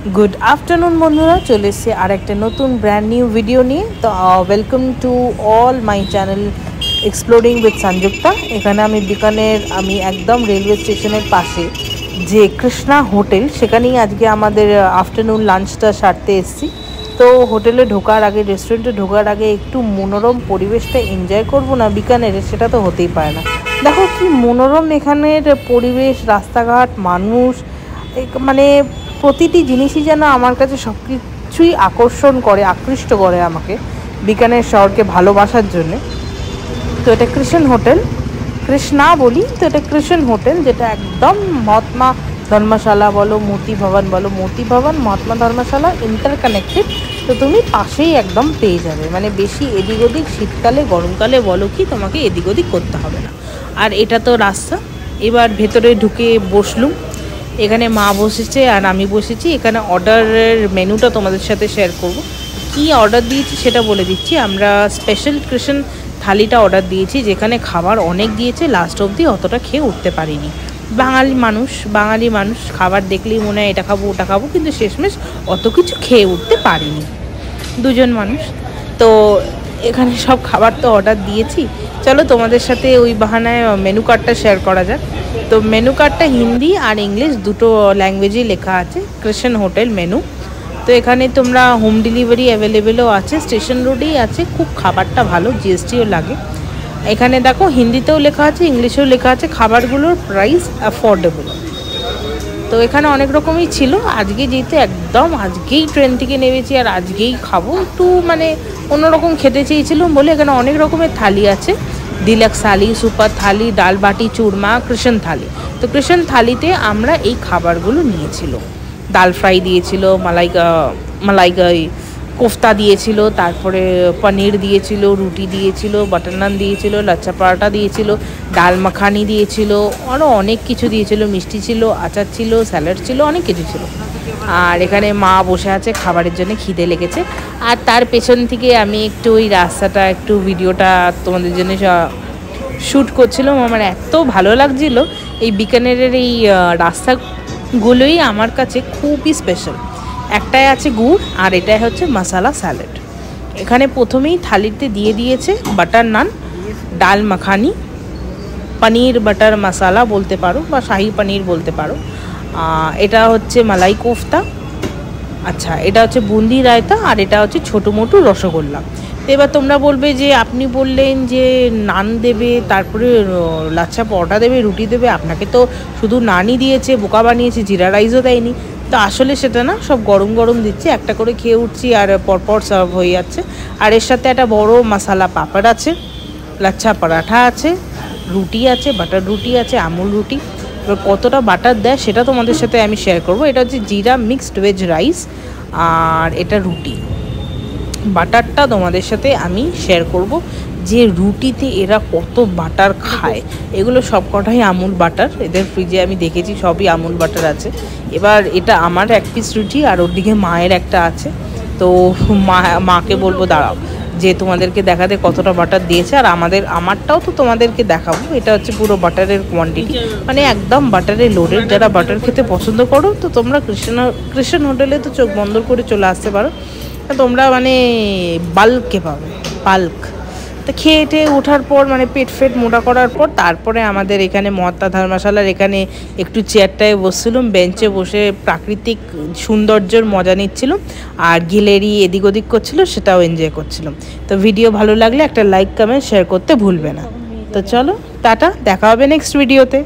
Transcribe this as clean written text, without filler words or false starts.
Good afternoon बंधुरा चले एसेছি আর একটা নতুন ব্র্যান্ড নিউ ভিডিও নিয়ে। তো welcome to all my channel exploring with Sanjukta. এখানে আমি বিকানের আমি একদম রেলওয়ে স্টেশনের পাশে যে কৃষ্ণা হোটেল সেখানেই আজকে আমাদের আফটারনুন লাঞ্চটা সারতে এসেছি। তো হোটেলে ঢোকার আগে রেস্টুরেন্টে ঢোকার আগে একটু মনোরম পরিবেশটা এনজয় করব না বিকানের, সেটা তো হতেই পারে না। দেখো কি মনোরম এখানের পরিবেশ, রাস্তাঘাট, মানুষ, মানে প্রতিটি জিনিসই যেন আমার কাছে সব কিছুই আকৃষ্ট করে আমাকে বিকানের শহরকে ভালোবাসার জন্যে। তো এটা কৃষ্ণ হোটেল, কৃষ্ণা বলি তো এটা কৃষ্ণ হোটেল, যেটা একদম মহাত্মা ধর্মশালা বলো, মূর্তি ভবন বলো, মূর্তি ভবন মহাত্মা ধর্মশালা ইন্টারকানেক্টেড। তো তুমি পাশেই একদম পেয়ে যাবে, মানে বেশি এদিক ওদিক শীতকালে গরমকালে বলো কি তোমাকে এদিক ওদিক করতে হবে না। আর এটা তো রাস্তা। এবার ভেতরে ঢুকে বসলুম, এখানে মা বসেছে আর আমি বসেছি। এখানে অর্ডারের মেনুটা তোমাদের সাথে শেয়ার করব। কি অর্ডার দিয়েছি সেটা বলে দিচ্ছি। আমরা স্পেশাল কৃষ্ণ থালিটা অর্ডার দিয়েছি, যেখানে খাবার অনেক দিয়েছে, লাস্ট অবধি অতটা খেয়ে উঠতে পারিনি। বাঙালি মানুষ খাবার দেখলেই মনে হয় এটা খাবো ওটা খাবো, কিন্তু শেষমেশ অত কিছু খেয়ে উঠতে পারিনি, দুজন মানুষ। তো এখানে সব খাবার তো অর্ডার দিয়েছি, চলো তোমাদের সাথে ওই বাহানায় মেনু কার্ডটা শেয়ার করা যাক। তো মেনু কার্ডটা হিন্দি আর ইংলিশ দুটো ল্যাঙ্গুয়েজেই লেখা আছে, কৃষ্ণ হোটেল মেনু। তো এখানে তোমরা হোম ডেলিভারি অ্যাভেলেবেলও আছে, স্টেশন রোডেই আছে, খুব খাবারটা ভালো, জিএসটিও লাগে। এখানে দেখো হিন্দিতেও লেখা আছে, ইংলিশেও লেখা আছে, খাবারগুলোর প্রাইস অ্যাফোর্ডেবল। তো এখানে অনেক রকমই ছিল। আজকে যেহেতু একদম আজকেই ট্রেন থেকে নেমেছি আর আজকেই খাবো, একটু মানে অন্যরকম খেতে চেয়েছিলাম বলে এখানে অনেক রকমের থালি আছে। ডিলাক্স থালি, সুপার থালি, ডাল বাটি চুরমা, কৃষ্ণ থালি। তো কৃষ্ণ থালিতে আমরা এই খাবারগুলো নিয়েছিল। ডাল ফ্রাই দিয়েছিল, মালাই কোফতা দিয়েছিল, তারপরে পনির দিয়েছিল, রুটি দিয়েছিল, বাটার নান দিয়েছিল, লাচ্ছা পরাঠা দিয়েছিল, ডাল মাখানি দিয়েছিল, আরও অনেক কিছু দিয়েছিল, মিষ্টি ছিল, আচার ছিল, স্যালাড ছিল, অনেক কিছু ছিল। আর এখানে মা বসে আছে, খাবারের জন্য খিদে লেগেছে। আর তার পেছন থেকে আমি একটু ওই রাস্তাটা একটু ভিডিওটা তোমাদের জন্য শ্যুট করছিলাম। আমার এত ভালো লাগছিল এই বিকানেরের এই রাস্তাগুলোই আমার কাছে খুবই স্পেশাল। একটাই আছে গুড় আর এটাই হচ্ছে মশালা স্যালাড। এখানে প্রথমেই থালিতে দিয়ে দিয়েছে বাটার নান, ডাল মাখানি, পনির বাটার মশালা বলতে পারো বা শাহি পনির বলতে পারো, এটা হচ্ছে মালাই কোফতা, আচ্ছা এটা হচ্ছে বুন্দি রায়তা, আর এটা হচ্ছে ছোটো মোটো রসগোল্লা। তো এবার তোমরা বলবে যে আপনি বললেন যে নান দেবে, তারপরে লাচ্ছা পরোটা দেবে, রুটি দেবে, আপনাকে তো শুধু নানই দিয়েছে, বোকা বানিয়েছে, জিরা রাইসও দেয়নি। তো আসলে সেটা না, সব গরম গরম দিচ্ছে, একটা করে খেয়ে উঠছি আর পরপর সার্ভ হয়ে যাচ্ছে। আর এর সাথে একটা বড় মশালা পাপড় আছে, লাচ্ছা পরাঠা আছে, রুটি আছে, বাটার রুটি আছে, আমুল রুটি। এবার কতটা বাটার দেয় সেটা তোমাদের সাথে আমি শেয়ার করব। এটা হচ্ছে জিরা মিক্সড ভেজ রাইস আর এটা রুটি। বাটারটা তোমাদের সাথে আমি শেয়ার করব যে রুটিতে এরা কত বাটার খায়। এগুলো সব কটাই আমুল বাটার, এদের ফ্রিজে আমি দেখেছি সবই আমুল বাটার আছে। এবার এটা আমার এক পিস রুটি আর ওর দিকে মায়ের একটা আছে। তো মাকে বলবো দাঁড়াও যে তোমাদেরকে দেখাতে কতটা বাটার দিয়েছে, আর আমারটাও তো তোমাদেরকে দেখাবো। এটা হচ্ছে পুরো বাটারের কোয়ান্টিটি, মানে একদম বাটারে লোডেড। যারা বাটার খেতে পছন্দ করো তো তোমরা কৃষ্ণ হোটেলে তো চোখ বন্ধ করে চলে আসতে পারো, তোমরা মানে বাল্কে পাবে, বাল্ক। তো খেয়ে টেয়ে ওঠার পর মানে পেট ফেট মোটা করার পর তারপরে আমাদের এখানে মহাত্মা ধর্মশালার এখানে একটু চেয়ারটায় বসছিলাম, বেঞ্চে বসে প্রাকৃতিক সৌন্দর্যের মজা নিচ্ছিলাম আর গ্যালারি এদিক ওদিক করছিল, সেটাও এনজয় করছিলাম। তো ভিডিও ভালো লাগলে একটা লাইক কমেন্ট শেয়ার করতে ভুলবে না। তো চলো টাটা, দেখা হবে নেক্সট ভিডিওতে।